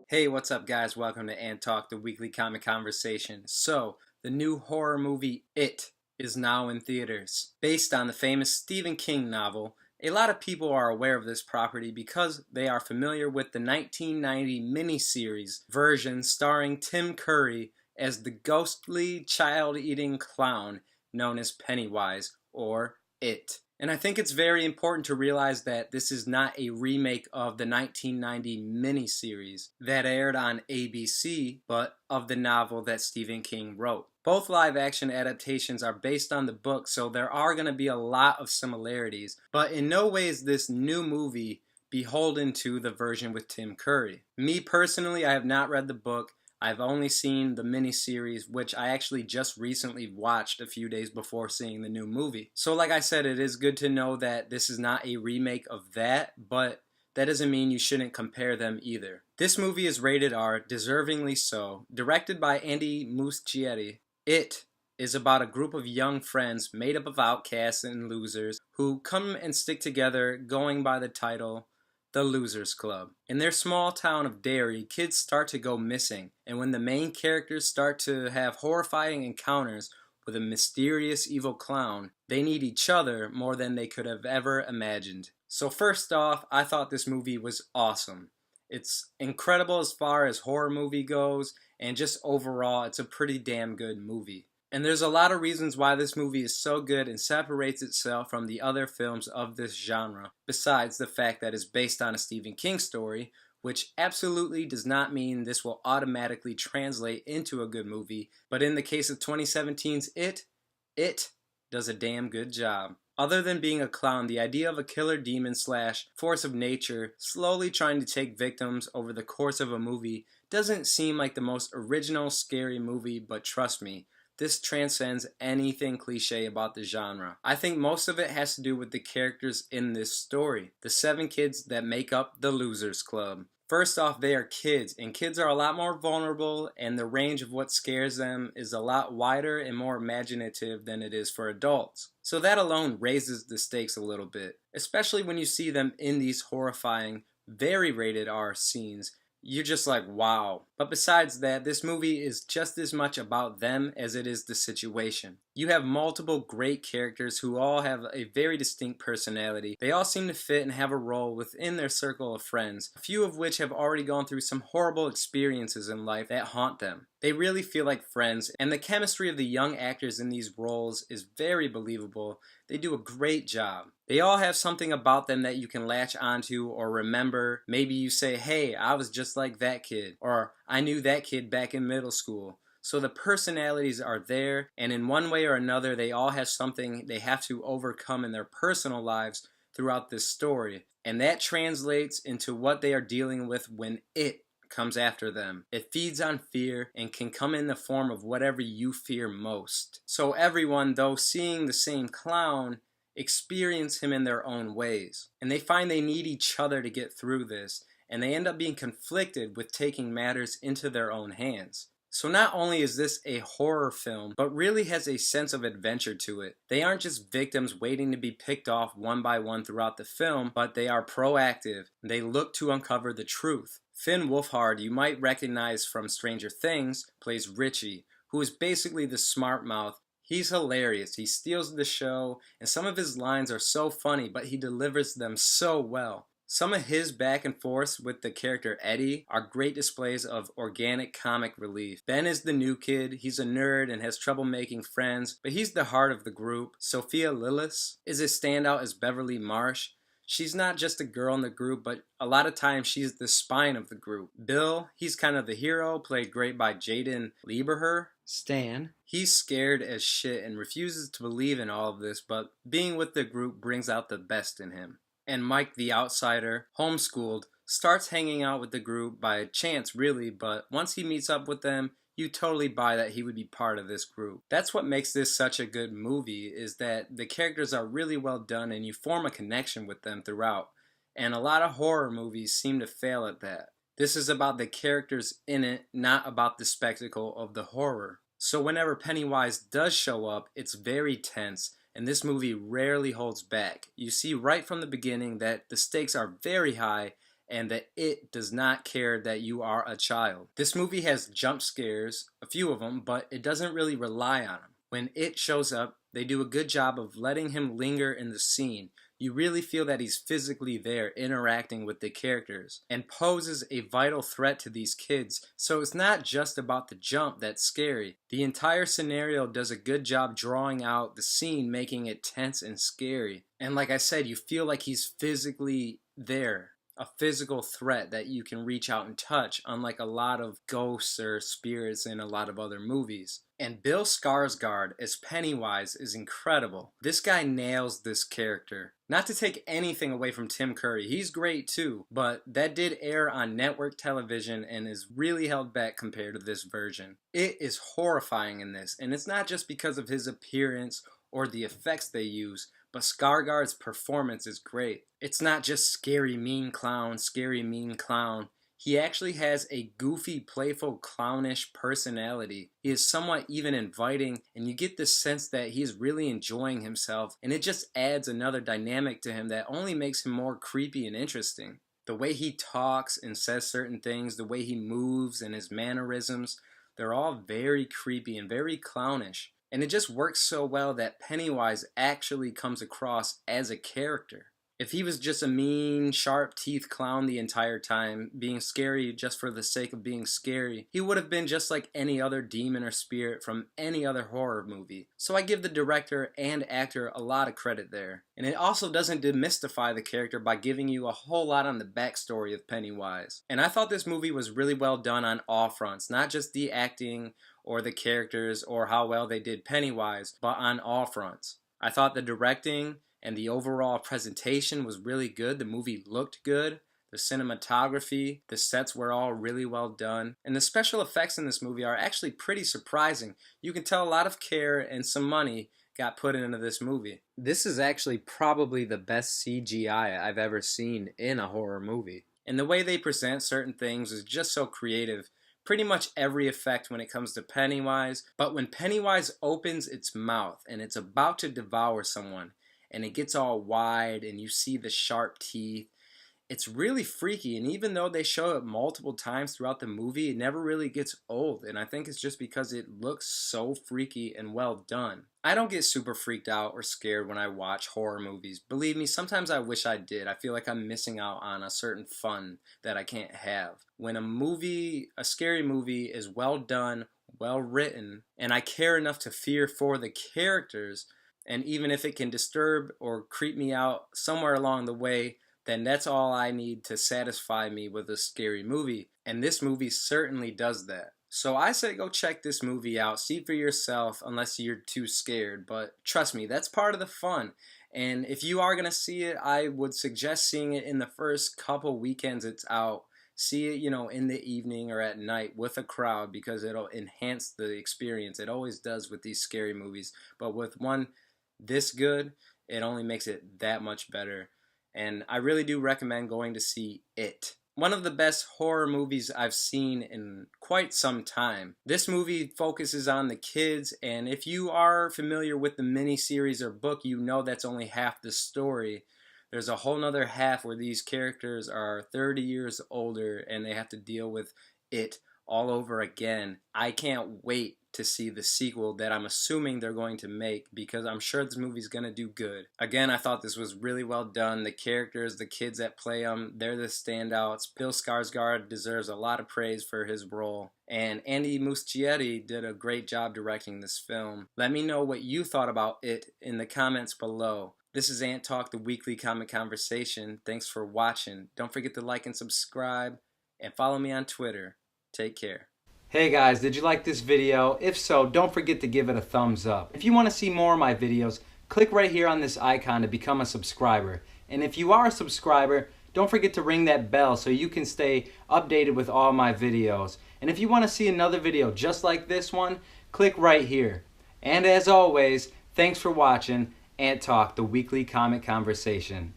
Hey, what's up guys? Welcome to AnTalk, the weekly comic conversation. So, the new horror movie It is now in theaters. Based on the famous Stephen King novel, a lot of people are aware of this property because they are familiar with the 1990 miniseries version starring Tim Curry as the ghostly child-eating clown known as Pennywise, or It. And I think it's very important to realize that this is not a remake of the 1990 miniseries that aired on ABC, but of the novel that Stephen King wrote. Both live-action adaptations are based on the book, so there are going to be a lot of similarities, but in no way is this new movie beholden to the version with Tim Curry. Me personally, I have not read the book. I've only seen the miniseries, which I actually just recently watched a few days before seeing the new movie. So like I said, it is good to know that this is not a remake of that, but that doesn't mean you shouldn't compare them either. This movie is rated R, deservingly so. Directed by Andy Muschietti, It is about a group of young friends made up of outcasts and losers who come and stick together going by the title The Losers Club. In their small town of Derry, kids start to go missing, and when the main characters start to have horrifying encounters with a mysterious evil clown, they need each other more than they could have ever imagined. So first off, I thought this movie was awesome. It's incredible as far as horror movie goes, and just overall, it's a pretty damn good movie. And there's a lot of reasons why this movie is so good and separates itself from the other films of this genre, besides the fact that it's based on a Stephen King story, which absolutely does not mean this will automatically translate into a good movie, but in the case of 2017's It does a damn good job. Other than being a clown, the idea of a killer demon slash force of nature slowly trying to take victims over the course of a movie doesn't seem like the most original scary movie, but trust me, this transcends anything cliche about the genre. I think most of it has to do with the characters in this story, the 7 kids that make up the Losers Club. First off, they are kids, and kids are a lot more vulnerable, and the range of what scares them is a lot wider and more imaginative than it is for adults. So that alone raises the stakes a little bit, especially when you see them in these horrifying, very rated R scenes. You're just like, wow. But besides that, this movie is just as much about them as it is the situation. You have multiple great characters who all have a very distinct personality. They all seem to fit and have a role within their circle of friends, a few of which have already gone through some horrible experiences in life that haunt them. They really feel like friends, and the chemistry of the young actors in these roles is very believable. They do a great job. They all have something about them that you can latch onto or remember. Maybe you say, hey, I was just like that kid, or I knew that kid back in middle school. So the personalities are there, and in one way or another, they all have something they have to overcome in their personal lives throughout this story. And that translates into what they are dealing with when it comes after them. It feeds on fear and can come in the form of whatever you fear most. So everyone, though seeing the same clown, experience him in their own ways. And they find they need each other to get through this, and they end up being conflicted with taking matters into their own hands. So not only is this a horror film, but really has a sense of adventure to it. They aren't just victims waiting to be picked off one by one throughout the film, but they are proactive. They look to uncover the truth. Finn Wolfhard, you might recognize from Stranger Things, plays Richie, who is basically the smart mouth. He's hilarious. He steals the show, and some of his lines are so funny, but he delivers them so well. Some of his back and forths with the character Eddie are great displays of organic comic relief. Ben is the new kid. He's a nerd and has trouble making friends, but he's the heart of the group. Sophia Lillis is a standout as Beverly Marsh. She's not just a girl in the group, but a lot of times she's the spine of the group. Bill, he's kind of the hero, played great by Jaden Lieberher. Stan, he's scared as shit and refuses to believe in all of this, but being with the group brings out the best in him. And Mike the outsider, homeschooled, starts hanging out with the group by chance really, but once he meets up with them, you totally buy that he would be part of this group. That's what makes this such a good movie, is that the characters are really well done and you form a connection with them throughout. And a lot of horror movies seem to fail at that. This is about the characters in it, not about the spectacle of the horror. So whenever Pennywise does show up, it's very tense, and this movie rarely holds back. You see right from the beginning that the stakes are very high, and that it does not care that you are a child. This movie has jump scares, a few of them, but it doesn't really rely on them. When it shows up, they do a good job of letting him linger in the scene. You really feel that he's physically there interacting with the characters and poses a vital threat to these kids. So it's not just about the jump that's scary. The entire scenario does a good job drawing out the scene, making it tense and scary. And like I said, you feel like he's physically there. A physical threat that you can reach out and touch, unlike a lot of ghosts or spirits in a lot of other movies. And Bill Skarsgard as Pennywise is incredible. This guy nails this character. Not to take anything away from Tim Curry, he's great too, but that did air on network television and is really held back compared to this version. It is horrifying in this, and it's not just because of his appearance or the effects they use, but Skarsgard's performance is great. It's not just scary mean clown. He actually has a goofy, playful, clownish personality. He is somewhat even inviting, and you get this sense that he's really enjoying himself, and it just adds another dynamic to him that only makes him more creepy and interesting. The way he talks and says certain things, the way he moves and his mannerisms, they're all very creepy and very clownish. And it just works so well that Pennywise actually comes across as a character. If he was just a mean, sharp-teeth clown the entire time, being scary just for the sake of being scary, he would have been just like any other demon or spirit from any other horror movie. So I give the director and actor a lot of credit there. And it also doesn't demystify the character by giving you a whole lot on the backstory of Pennywise. And I thought this movie was really well done on all fronts, not just the acting or the characters or how well they did Pennywise, but on all fronts. I thought the directing and the overall presentation was really good. The movie looked good. The cinematography, the sets were all really well done. And the special effects in this movie are actually pretty surprising. You can tell a lot of care and some money got put into this movie. This is actually probably the best CGI I've ever seen in a horror movie. And the way they present certain things is just so creative. Pretty much every effect when it comes to Pennywise, but when Pennywise opens its mouth and it's about to devour someone, and it gets all wide and you see the sharp teeth, it's really freaky. And even though they show it multiple times throughout the movie, it never really gets old. And I think it's just because it looks so freaky and well done. I don't get super freaked out or scared when I watch horror movies. Believe me, sometimes I wish I did. I feel like I'm missing out on a certain fun that I can't have. When a scary movie is well done, well written, and I care enough to fear for the characters, and even if it can disturb or creep me out somewhere along the way, then that's all I need to satisfy me with a scary movie. And this movie certainly does that. So I say go check this movie out, see for yourself, unless you're too scared. But trust me, that's part of the fun. And if you are going to see it, I would suggest seeing it in the first couple weekends it's out. See it, in the evening or at night with a crowd, because it'll enhance the experience. It always does with these scary movies. But with one this good, it only makes it that much better. And I really do recommend going to see It. One of the best horror movies I've seen in quite some time. This movie focuses on the kids, and if you are familiar with the miniseries or book, you know that's only half the story. There's a whole nother half where these characters are 30 years older and they have to deal with it all over again. I can't wait to see the sequel that I'm assuming they're going to make, because I'm sure this movie's going to do good. Again, I thought this was really well done. The characters, the kids that play them, they're the standouts. Bill Skarsgard deserves a lot of praise for his role. And Andy Muschietti did a great job directing this film. Let me know what you thought about it in the comments below. This is AnTalk, the weekly comic conversation. Thanks for watching. Don't forget to like and subscribe, and follow me on Twitter. Take care. Hey guys, did you like this video? If so, don't forget to give it a thumbs up. If you want to see more of my videos, click right here on this icon to become a subscriber. And if you are a subscriber, don't forget to ring that bell so you can stay updated with all my videos. And if you want to see another video just like this one, click right here. And as always, thanks for watching AnTalk, the weekly comic conversation.